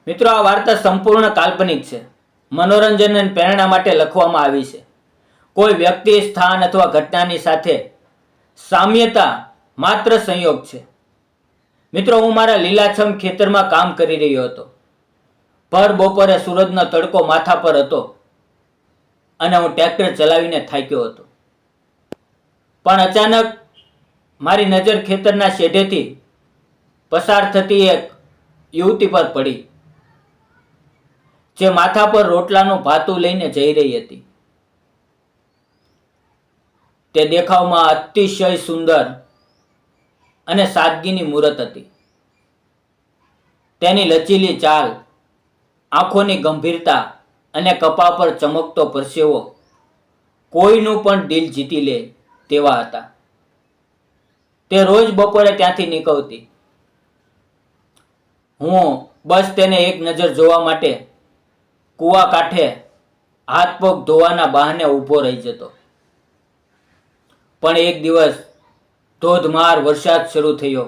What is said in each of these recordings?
મિત્રો, આ વાર્તા સંપૂર્ણ કાલ્પનિક છે. મનોરંજન અને પ્રેરણા માટે લખવામાં આવી છે. કોઈ વ્યક્તિ, સ્થાન અથવા ઘટનાની સાથે સામ્યતા માત્ર સંયોગ છે. મિત્રો, હું મારા લીલાછમ ખેતરમાં કામ કરી રહ્યો હતો. ભર બપોરે સૂરજનો તડકો માથા પર હતો અને હું ટ્રેક્ટર ચલાવીને થાક્યો હતો. પણ અચાનક મારી નજર ખેતરના શેઢેથી પસાર થતી એક યુવતી પર પડી, જે માથા પર રોટલાનું ભાતું લઈને જઈ રહી હતી. તે દેખાવમાં અતિશય સુંદર અને સાદગીની મૂરત હતી. તેની લચીલી ચાલ, આંખોની ગંભીરતા અને કપા પર ચમકતો પરસેવો કોઈનું પણ દિલ જીતી લે તેવા હતા. તે રોજ બપોરે ત્યાંથી નીકળતી. હું બસ તેને એક નજર જોવા માટે કૂવા કાંઠે હાથ પગ ધોવાના બહાને ઊભો રહી જતો. પણ એક દિવસ ધોધમાર વરસાદ શરૂ થયો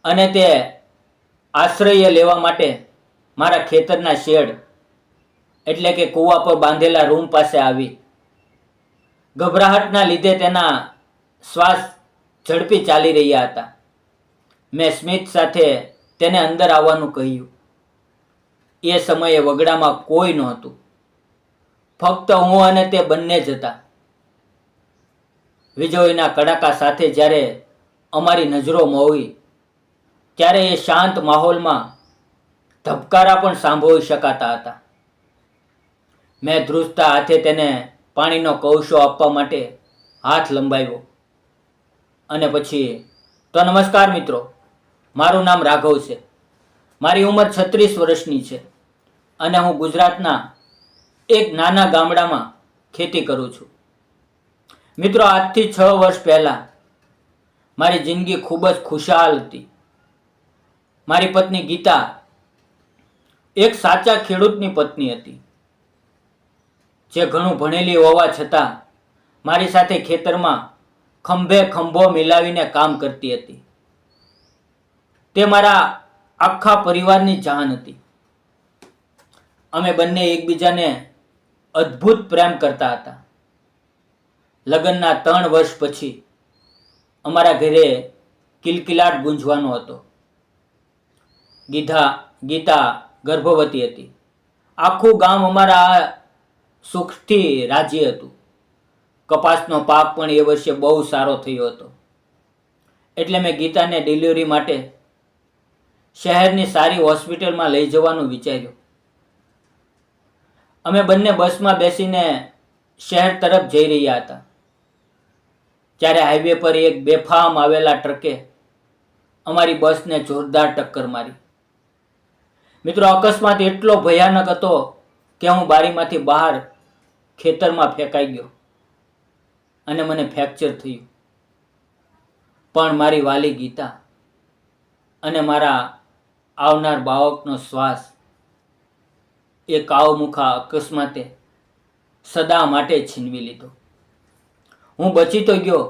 અને તે આશ્રય લેવા માટે મારા ખેતરના શેડ એટલે કે કૂવા પર બાંધેલા રૂમ પાસે આવી. ગભરાહટના લીધે તેના શ્વાસ ઝડપી ચાલી રહ્યા હતા. મેં સ્મિત સાથે તેને અંદર આવવાનું કહ્યું. એ સમયે વગડામાં કોઈ નહોતું, ફક્ત હું અને તે બંને જ હતા. વીજળીના કડાકા સાથે જ્યારે અમારી નજરો મોવી, ત્યારે એ શાંત માહોલમાં ધબકારા પણ સાંભળી શકાતા હતા. મેં ધ્રુજતા હાથે તેને પાણીનો કળશો આપવા માટે હાથ લંબાવ્યો અને પછી, તો નમસ્કાર મિત્રો, મારું નામ રાઘવ છે. મારી ઉંમર 36 વર્ષની છે અને હું ગુજરાતના એક નાના ગામડામાં ખેતી કરું છું. મિત્રો, આજથી 6 વર્ષ પહેલા મારી જિંદગી ખૂબ જ ખુશહાલ હતી. મારી પત્ની ગીતા એક સાચા ખેડૂતની પત્ની હતી, જે ઘણું ભણેલી હોવા છતાં મારી સાથે ખેતરમાં ખંભે ખંભો મિલાવીને કામ કરતી હતી. તે મારા આખા પરિવારની જાન હતી. અમે બંને એકબીજાને અદ્ભુત પ્રેમ કરતા હતા. લગ્નના 3 વર્ષ પછી અમારા ઘરે કિલકિલાટ ગુંજવાનો હતો. ગીતા ગર્ભવતી હતી. આખું ગામ અમારા સુખથી રાજી હતું. કપાસનો પાક પણ એ વર્ષે બહુ સારો થયો હતો. એટલે મેં ગીતાને ડિલિવરી માટે શહેરની સારી હોસ્પિટલમાં લઈ જવાનું વિચાર્યું. અમે બંને બસમાં બેસીને શહેર તરફ જઈ રહ્યા હતા, ત્યારે હાઈવે પર એક બેફામ આવેલા ટ્રકે અમારી બસને જોરદાર ટક્કર મારી. મિત્રો, અકસ્માત એટલો ભયાનક હતો કે હું બારીમાંથી બહાર ખેતરમાં ફેંકાઈ ગયો અને મને ફ્રેક્ચર થયું. પણ મારી વાલી ગીતા અને મારા આવનાર બાળકનો શ્વાસ એ કાવમુખા અકસ્માતે સદા માટે છીનવી લીધો. હું બચી તો ગયો,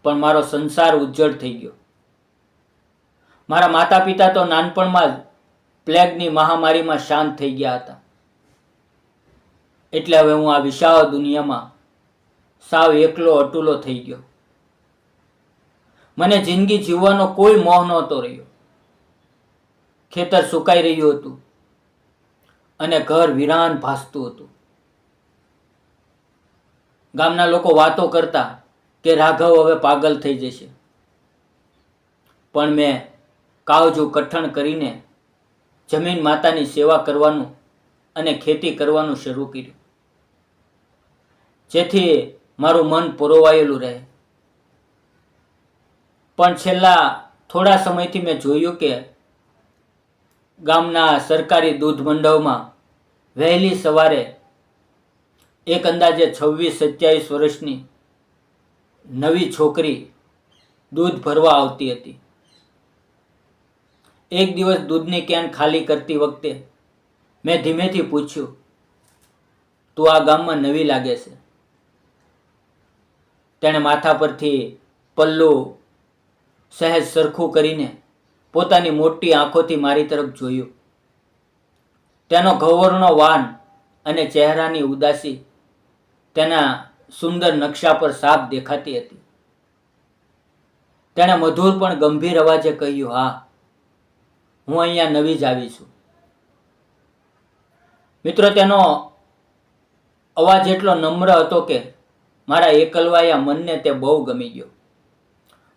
પણ મારો સંસાર ઉજ્જડ થઈ ગયો. મારા માતા પિતા તો નાનપણમાં જ પ્લેગની મહામારીમાં શાંત થઈ ગયા હતા. એટલે હવે હું આ વિશાળ દુનિયામાં સાવ એકલો અટુલો થઈ ગયો. મને જિંદગી જીવવાનો કોઈ મોહ નહોતો રહ્યો. ખેતર સુકાઈ રહ્યું હતું અને ઘર વિરાન ભાસતું હતું. ગામના લોકો વાતો કરતા કે રાઘવ હવે પાગલ થઈ જશે. પણ મેં કાવજું કઠણ કરીને જમીન માતાની સેવા કરવાનું અને ખેતી કરવાનું શરૂ કર્યું, જેથી મારું મન પુરવાયેલું રહે. પણ છેલ્લા થોડા સમયથી મેં જોયું કે ગામના સરકારી દૂધ મંડળમાં વહેલી સવારે એક અંદાજે 26-27 વર્ષની નવી છોકરી દૂધ ભરવા આવતી હતી. એક દિવસ દૂધની કેન ખાલી કરતી વખતે મેં ધીમેથી પૂછ્યું, તું આ ગામમાં નવી લાગે છે? તેણે માથા પરથી પલ્લું સહેજ સરખું કરીને પોતાની મોટી આંખોથી મારી તરફ જોયું. તેનો ગૌરવનો વાન અને ચહેરાની ઉદાસી તેના સુંદર નકશા પર સાફ દેખાતી હતી. તેણે મધુર પણ ગંભીર અવાજે કહ્યું, હા, હું અહીંયા નવી જ આવી છું. મિત્રો, તેનો અવાજ એટલો નમ્ર હતો કે મારા એકલવાયા મનને તે બહુ ગમી ગયો.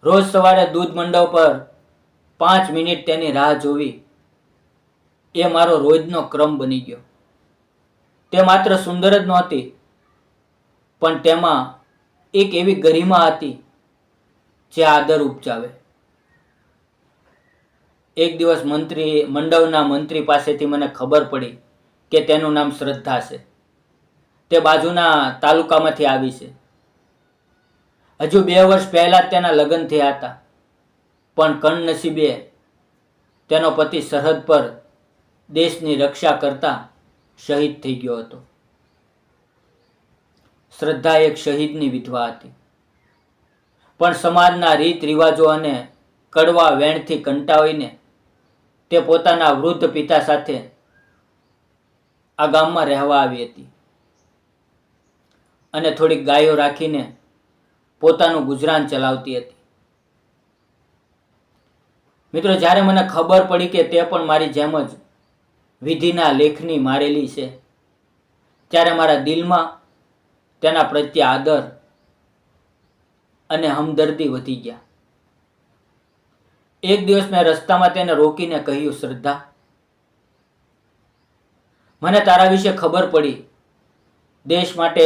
રોજ સવારે દૂધ મંડપ પર 5 મિનિટ તેની રાહ જોવી એ મારો રોજનો ક્રમ બની ગયો. તે માત્ર સુંદર જ નહોતી, પણ તેમાં એક એવી ગરિમા હતી જે આદર ઉપજાવે. એક દિવસ મંડળના મંત્રી પાસેથી મને ખબર પડી કે તેનું નામ શ્રદ્ધા છે. તે બાજુના તાલુકામાંથી આવી છે. હજુ 2 વર્ષ પહેલા જ તેના લગ્ન થયા હતા, પણ કણનસીબે તેનો પતિ સરહદ પર દેશની રક્ષા કરતા શહીદ થઈ ગયો હતો. શ્રદ્ધા એક શહીદની વિધવા હતી, પણ સમાજના રીત રિવાજો અને કડવા વેણથી કંટાળીને તે પોતાના વૃદ્ધ પિતા સાથે આ ગામમાં રહેવા આવી હતી અને થોડીક ગાયો રાખીને પોતાનું ગુજરાન ચલાવતી હતી. મિત્રો, જ્યારે મને ખબર પડી કે તે પણ મારી જેમ જ વિધિના લેખની મારેલી છે, ત્યારે મારા દિલમાં તેના પ્રત્યે આદર અને હમદર્દી વધી ગયા. એક દિવસ મેં રસ્તામાં તેને રોકીને કહ્યું, શ્રદ્ધા, મને તારા વિશે ખબર પડી. દેશ માટે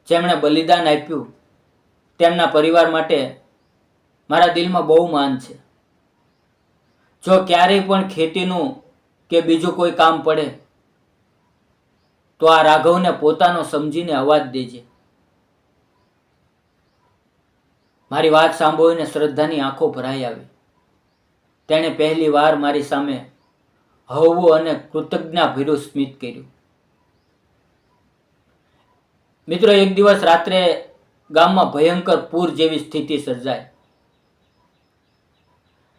જેમણે બલિદાન આપ્યું તેમના પરિવાર માટે મારા દિલમાં બહુ માન છે. જો ક્યારેય પણ ખેતીનું કે બીજું કોઈ કામ પડે તો આ રાઘવને પોતાનો સમજીને અવાજ દેજે. મારી વાત સાંભળીને શ્રદ્ધાની આંખો ભરાઈ આવી. તેણે પહેલી વાર મારી સામે હળવું અને કૃતજ્ઞતાભર્યું સ્મિત કર્યું. મિત્રો, એક દિવસ રાત્રે ગામમાં ભયંકર પૂર જેવી સ્થિતિ સર્જાઈ.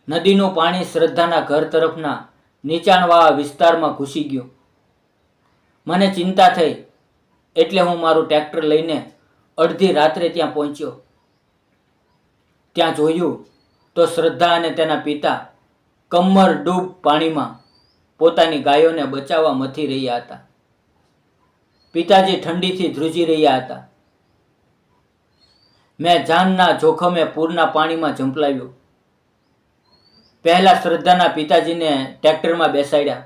નદીનું પાણી શ્રદ્ધાના ઘર તરફના નીચાણવાળા વિસ્તારમાં ઘૂસી ગયું. મને ચિંતા થઈ એટલે હું મારું ટ્રેક્ટર લઈને અડધી રાત્રે ત્યાં પહોંચ્યો. ત્યાં જોયું તો શ્રદ્ધા અને તેના પિતા કમર ડૂબ પાણીમાં પોતાની ગાયોને બચાવવા મથી રહ્યા હતા. પિતાજી ઠંડીથી ધ્રુજી રહ્યા હતા. મેં જાનના જોખમે પૂરના પાણીમાં ઝંપલાવ્યું. પહેલા શ્રદ્ધાના પિતાજીને ટ્રેક્ટરમાં બેસાડ્યા,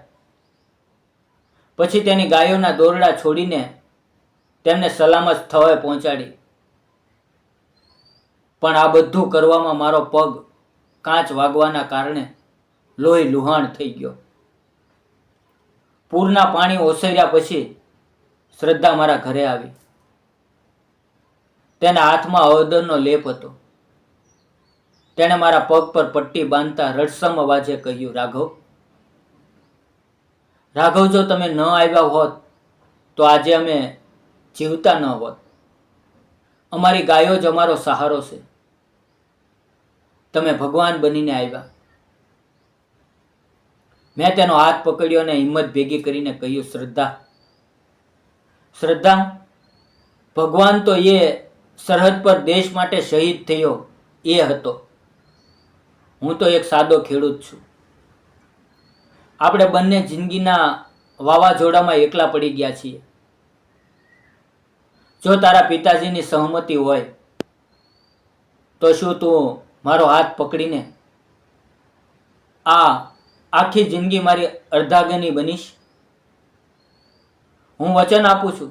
પછી તેની ગાયોના દોરડા છોડીને તેમને સલામત સ્થળે પહોંચાડી. પણ આ બધું કરવામાં મારો પગ કાંચ વાગવાના કારણે લોહી લુહાણ થઈ ગયો. પૂરના પાણી ઓસર્યા પછી શ્રદ્ધા મારા ઘરે આવી. તેના હાથમાં હળદરનો લેપ હતો. તેણે મારા પગ પર પટ્ટી બાંધતા રડસમ અવાજે કહ્યું, રાઘવ, જો તમે ન આવ્યા હોત તો આજે અમે જીવતા ન હોત. અમારી ગાયો જ અમારો સહારો છે. તમે ભગવાન બનીને આવ્યા. મેં તેનો હાથ પકડ્યો અને હિંમત ભેગી કરીને કહ્યું, શ્રદ્ધા, ભગવાન તો એ સરહદ પર દેશ માટે શહીદ થયો એ હતો. હું તો એક સાદો ખેડૂત છું. આપણે બંને જિંદગીના વાવાઝોડામાં એકલા પડી ગયા છીએ. જો તારા પિતાજીની સહમતિ હોય તો શું તું મારો હાથ પકડીને આખી જિંદગી મારી અર્ધાંગની બનીશ? હું વચન આપું છું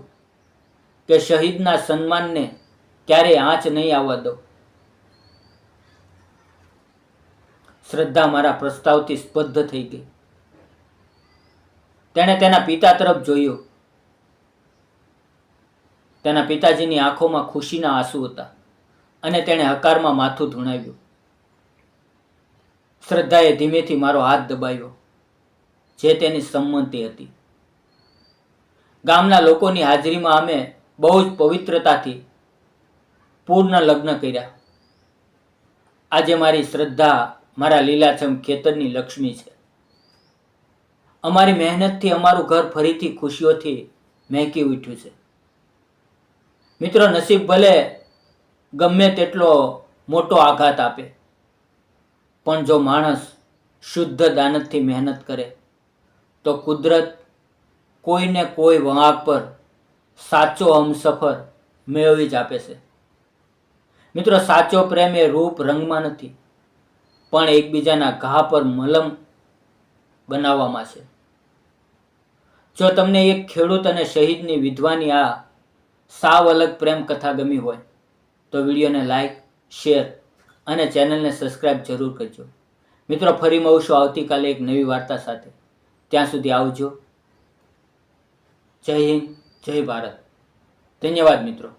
કે શહીદના સન્માનને ક્યારેય આંચ નહીં આવવા દો. શ્રદ્ધા મારા પ્રસ્તાવથી સ્તબ્ધ થઈ ગઈ. તેણે તેના પિતા તરફ જોયું. તેના પિતાજીની આંખોમાં ખુશીના આંસુ હતા અને તેણે હકારમાં માથું ધુણાવ્યું. શ્રદ્ધાએ ધીમેથી મારો હાથ દબાવ્યો, જે તેની સંમતિ હતી. ગામના લોકોની હાજરીમાં અમે બહુ જ પવિત્રતાથી પૂર્ણ લગ્ન કર્યા. આજે મારી શ્રદ્ધા મારા લીલાછમ ખેતરની લક્ષ્મી છે. અમારી મહેનતથી અમારું ઘર ફરીથી ખુશીઓથી મહેકી ઉઠ્યું છે. મિત્રો, નસીબ ભલે ગમે તેટલો મોટો આઘાત આપે, પણ જો માણસ શુદ્ધ દાનતથી મહેનત કરે તો કુદરત કોઈને કોઈ વળાંક પર સાચો હમસફર મેળવી જ આપે છે. મિત્રો, સાચો પ્રેમ એ રૂપ રંગમાં નથી, પણ એકબીજાના ઘા પર મલમ બનાવવામાં છે. જો તમને એક ખેડૂત અને શહીદની વિધવાની આ સાવ અલગ પ્રેમ કથા ગમી હોય તો વિડીયોને લાઈક, શેર અને ચેનલને સબસ્ક્રાઈબ જરૂર કરજો. મિત્રો, ફરી મળીશું આવતીકાલે એક નવી વાર્તા સાથે. ત્યાં સુધી આવજો. જય હિન્દ, જય ભારત. ધન્યવાદ મિત્રો.